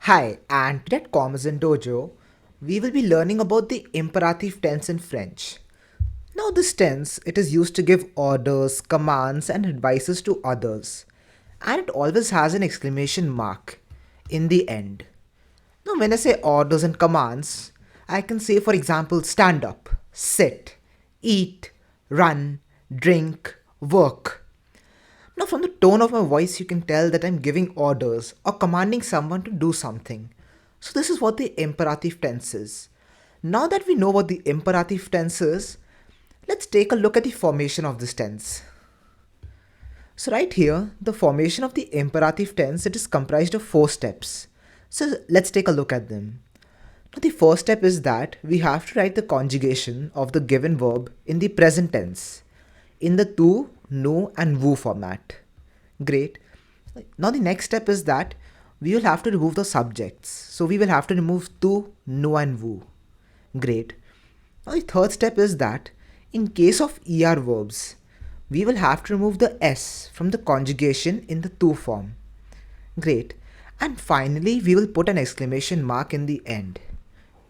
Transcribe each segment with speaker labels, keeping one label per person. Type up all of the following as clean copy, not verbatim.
Speaker 1: Hi, and today at Commizen Dojo, we will be learning about the imperative tense in French. Now, this tense, it is used to give orders, commands, and advices to others, and it always has an exclamation mark in the end. Now, when I say orders and commands, I can say, for example, stand up, sit, eat, run, drink, work. Now, from the tone of my voice, you can tell that I'm giving orders or commanding someone to do something. So, this is what the imperative tense is. Now that we know what the imperative tense is, let's take a look at the formation of this tense. So, right here, the formation of the imperative tense, it is comprised of 4 steps. So, let's take a look at them. Now, the first step is that we have to write the conjugation of the given verb in the present tense in the to, no, and woo format. Great. Now, the next step is that we will have to remove the subjects. So, we will have to remove to, no, and woo. Great. Now, the third step is that in case of ER verbs, we will have to remove the S from the conjugation in the to form. Great. And finally, we will put an exclamation mark in the end.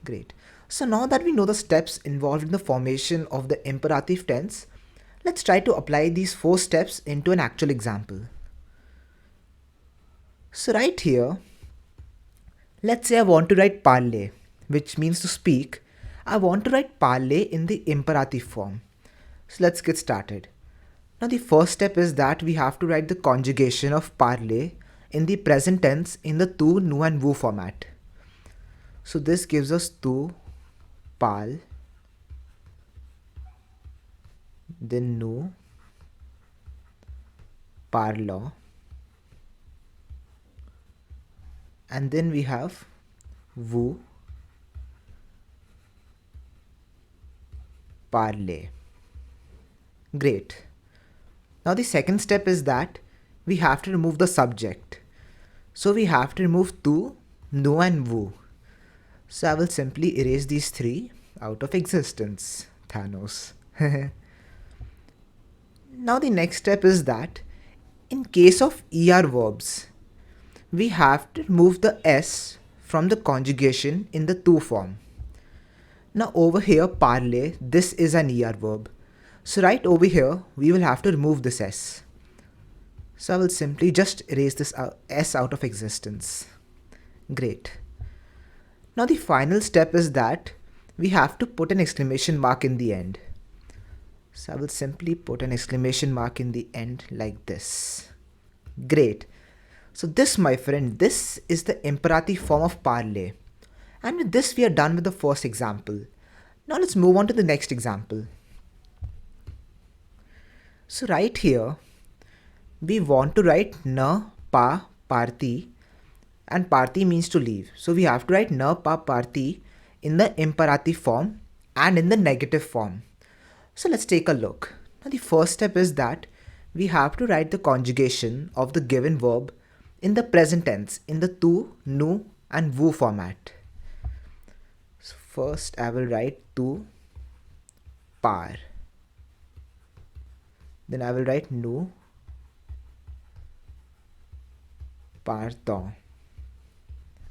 Speaker 1: Great. So now that we know the steps involved in the formation of the imperative tense, let's try to apply these 4 steps into an actual example. So right here, let's say I want to write parler, which means to speak. I want to write parler in the imperative form. So let's get started. Now the first step is that we have to write the conjugation of parler in the present tense in the to, no, and woo format. So this gives us to, pal, then no, parla, and then we have woo, parler. Great. Now the second step is that we have to remove the subject. So we have to remove to, no, and woo. So I will simply erase these 3 out of existence. Thanos. Now the next step is that in case of ER verbs, we have to remove the S from the conjugation in the to form. Now over here, parler, this is an ER verb. So right over here, we will have to remove this S. So I will simply just erase this S out of existence. Great. Now the final step is that we have to put an exclamation mark in the end. So I will simply put an exclamation mark in the end like this. Great. So this, my friend, this is the imperative form of parler. And with this, we are done with the first example. Now let's move on to the next example. So right here, we want to write na, pa, parti, and parti means to leave. So we have to write na, pa, parti in the imperative form and in the negative form. So let's take a look. Now the first step is that we have to write the conjugation of the given verb in the present tense in the to, no, and woo format. So first I will write to, par. Then I will write no, partant.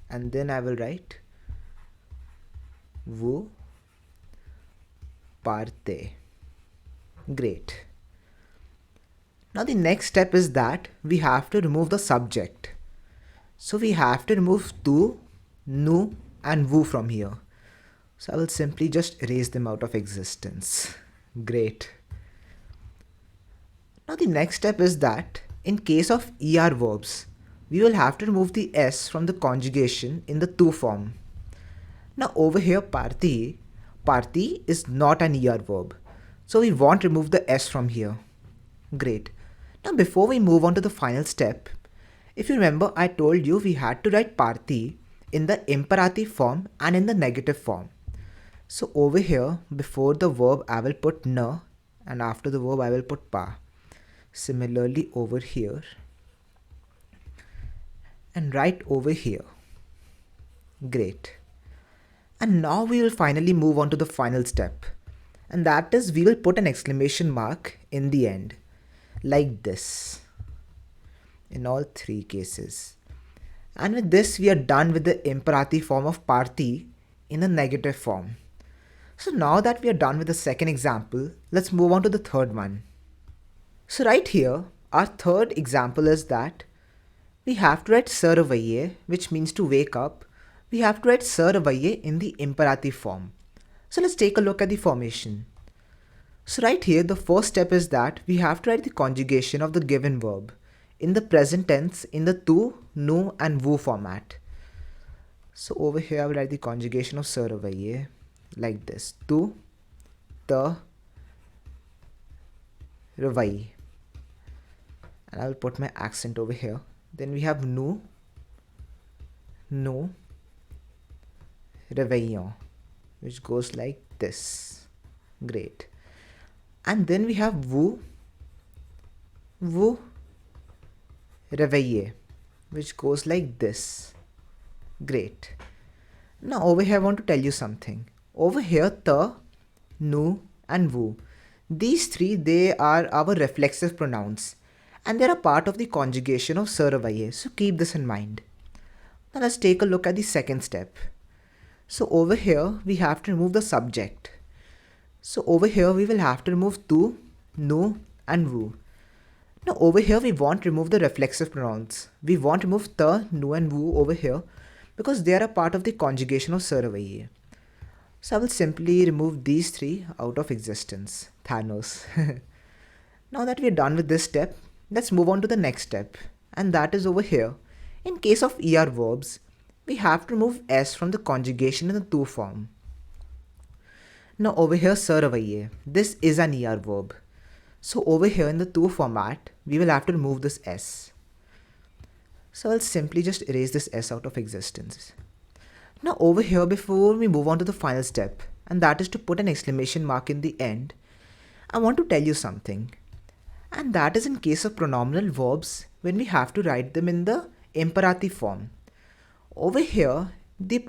Speaker 1: And then I will write vous partez. Great. Now the next step is that we have to remove the subject. So we have to remove to, no, and vous from here. So I will simply just erase them out of existence. Great. Now the next step is that in case of ER verbs, we will have to remove the S from the conjugation in the to form. Now over here, parti is not an ER verb. So we won't remove the S from here. Great. Now before we move on to the final step, if you remember, I told you we had to write parti in the imperative form and in the negative form. So over here, before the verb, I will put na, and after the verb, I will put pa. Similarly over here, and right over here. Great. And now we will finally move on to the final step, and that is we will put an exclamation mark in the end, like this, in all 3 cases. And with this, we are done with the imperative form of party in the negative form. So now that we are done with the second example, let's move on to the third one. So right here, our third example is that we have to write se réveiller, which means to wake up. We have to write se réveiller in the imperative form. So let's take a look at the formation. So right here, the first step is that we have to write the conjugation of the given verb in the present tense in the tu, nu and vu format. So over here I will write the conjugation of se réveiller like this. Tu, te, réveille. And I will put my accent over here. Then we have nu, réveillons, which goes like this. Great. And then we have vous, réveillez, which goes like this. Great. Now over here I want to tell you something. Over here, te, nu and vous, these three, they are our reflexive pronouns and they are a part of the conjugation of se réveiller. So keep this in mind. Now let's take a look at the second step. So over here we have to remove the subject. So over here we will have to remove tu, nu and vous. Now over here we won't remove the reflexive pronouns. We won't remove te, nu and vous over here because they are a part of the conjugation of se réveiller. So I will simply remove these three out of existence. Thanos. Now that we are done with this step, let's move on to the next step. And that is over here. In case of ER verbs, we have to remove S from the conjugation in the tu form. Now over here, se réveiller. This is an ER verb. So over here in the tu format, we will have to remove this S. So I'll simply just erase this S out of existence. Now over here, before we move on to the final step, and that is to put an exclamation mark in the end, I want to tell you something. And that is in case of pronominal verbs when we have to write them in the imperative form. Over here, the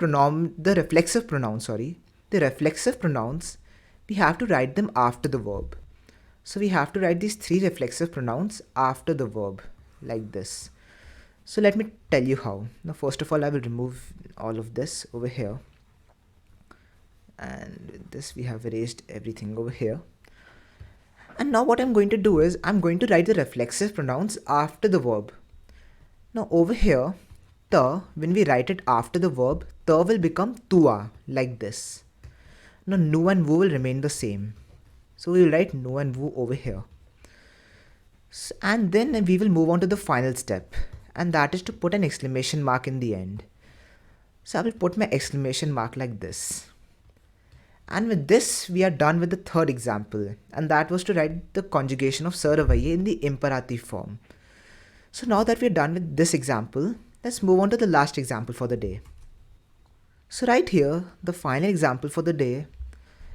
Speaker 1: reflexive pronouns, we have to write them after the verb. So we have to write these three reflexive pronouns after the verb like this. So let me tell you how. Now first of all, I will remove all of this over here. And with this we have erased everything over here. And now what I'm going to do is I'm going to write the reflexive pronouns after the verb. Now over here, te, when we write it after the verb, te will become tua like this. Now nu and vu will remain the same. So we will write nu and vu over here. And then we will move on to the final step. And that is to put an exclamation mark in the end. So I will put my exclamation mark like this. And with this, we are done with the third example. And that was to write the conjugation of se réveiller in the imperative form. So now that we are done with this example, let's move on to the last example for the day. So right here, the final example for the day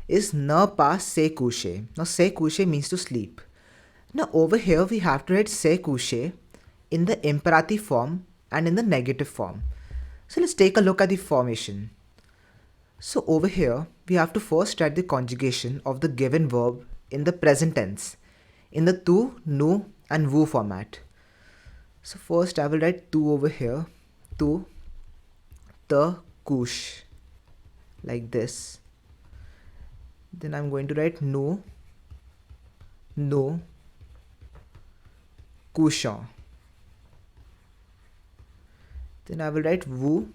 Speaker 1: is ne pas se coucher. Now se coucher means to sleep. Now over here, we have to write se coucher in the imperative form and in the negative form. So let's take a look at the formation. So over here, we have to first write the conjugation of the given verb in the present tense in the tu, nu and vous format. So first I will write tu over here, tu, te couche like this. Then I'm going to write nu, couchant. Then I will write vous,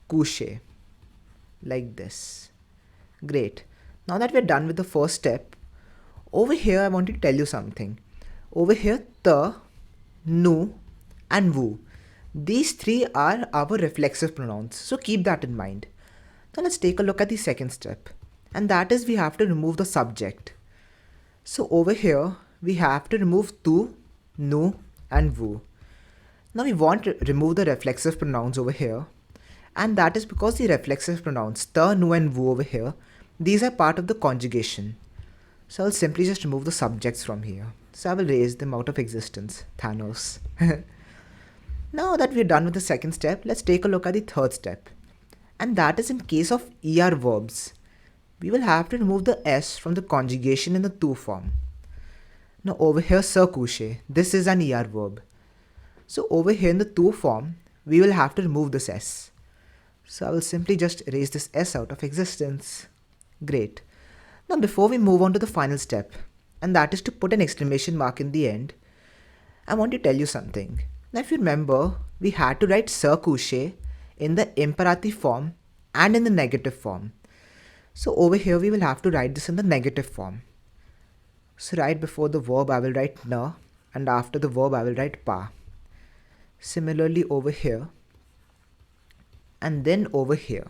Speaker 1: coucher like this. Great. Now that we're done with the first step, over here I want to tell you something. Over here, te, nu and vous, these three are our reflexive pronouns. So keep that in mind. Now let's take a look at the second step. And that is we have to remove the subject. So over here, we have to remove tu, nu and vous. Now we want to remove the reflexive pronouns over here. And that is because the reflexive pronouns te, nu and vous over here, these are part of the conjugation. So I'll simply just remove the subjects from here. So I will erase them out of existence. Thanos. Now that we're done with the second step, let's take a look at the third step. And that is in case of ER verbs. We will have to remove the S from the conjugation in the tu form. Now over here se coucher, this is an ER verb. So over here in the to form, we will have to remove this S. So I will simply just erase this S out of existence. Great. Now before we move on to the final step, and that is to put an exclamation mark in the end, I want to tell you something. Now if you remember, we had to write se coucher in the imperative form and in the negative form. So over here we will have to write this in the negative form. So right before the verb I will write na, and after the verb I will write pa. Similarly over here, and then over here.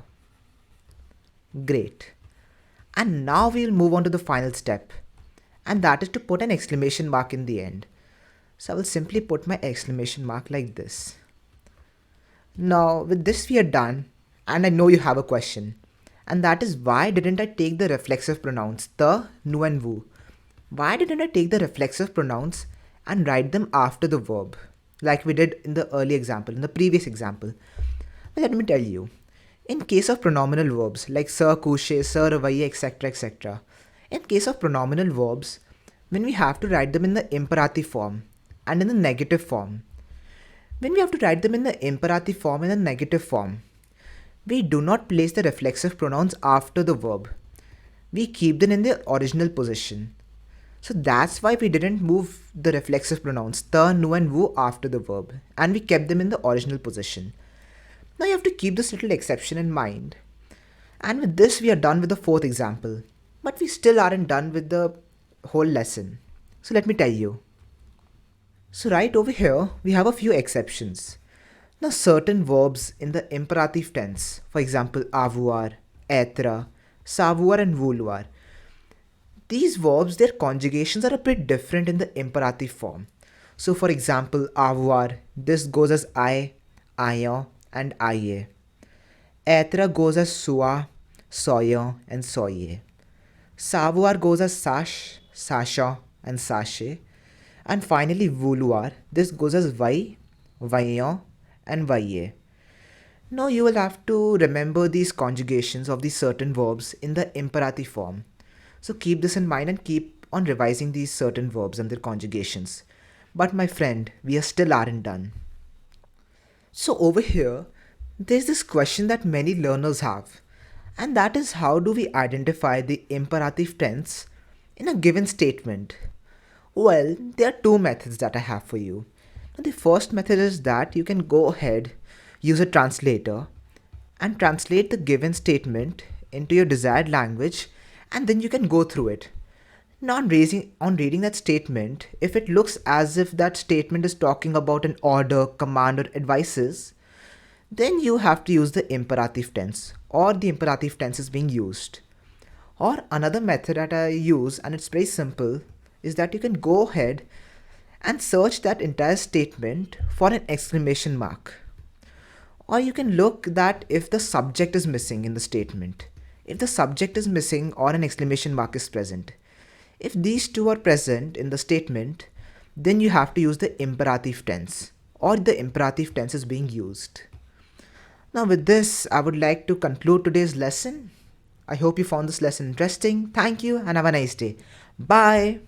Speaker 1: Great. And now we will move on to the final step, and that is to put an exclamation mark in the end. So I will simply put my exclamation mark like this. Now with this we are done, and I know you have a question, and that is why didn't I take the reflexive pronouns the, nu and vu? Why didn't I take the reflexive pronouns and write them after the verb like we did in the early example, in the previous example? Well, let me tell you. In case of pronominal verbs like se coucher, se réveiller, etc., etc., in case of pronominal verbs, when we have to write them in the imperative form and in the negative form, when we have to write them in the imperative form and the negative form, we do not place the reflexive pronouns after the verb. We keep them in their original position. So that's why we didn't move the reflexive pronouns the, nu and vu after the verb, and we kept them in the original position. Now you have to keep this little exception in mind. And with this we are done with the fourth example. But we still aren't done with the whole lesson. So let me tell you. So right over here we have a few exceptions. Now certain verbs in the imperative tense, for example avoir, être, savoir and vouloir, these verbs, their conjugations are a bit different in the imperative form. So for example avoir, this goes as I, ayant and aille. Être goes as soi, soyant and soyez. Savoir goes as sache, sachant and sachez. And finally vouloir, this goes as vai, vaillant and vaillez. Now you will have to remember these conjugations of these certain verbs in the imperative form. So keep this in mind and keep on revising these certain verbs and their conjugations. But my friend, we still aren't done. So over here, there's this question that many learners have, and that is how do we identify the imperative tense in a given statement? Well, there are two methods that I have for you. Now, the first method is that you can go ahead, use a translator, and translate the given statement into your desired language, and then you can go through it. Now on reading that statement, if it looks as if that statement is talking about an order, command or advices, then you have to use the imperative tense, or the imperative tense is being used. Or another method that I use, and it's very simple, is that you can go ahead and search that entire statement for an exclamation mark. Or you can look that if the subject is missing in the statement. If the subject is missing or an exclamation mark is present. If these two are present in the statement, then you have to use the imperative tense, or the imperative tense is being used. Now with this, I would like to conclude today's lesson. I hope you found this lesson interesting. Thank you and have a nice day. Bye.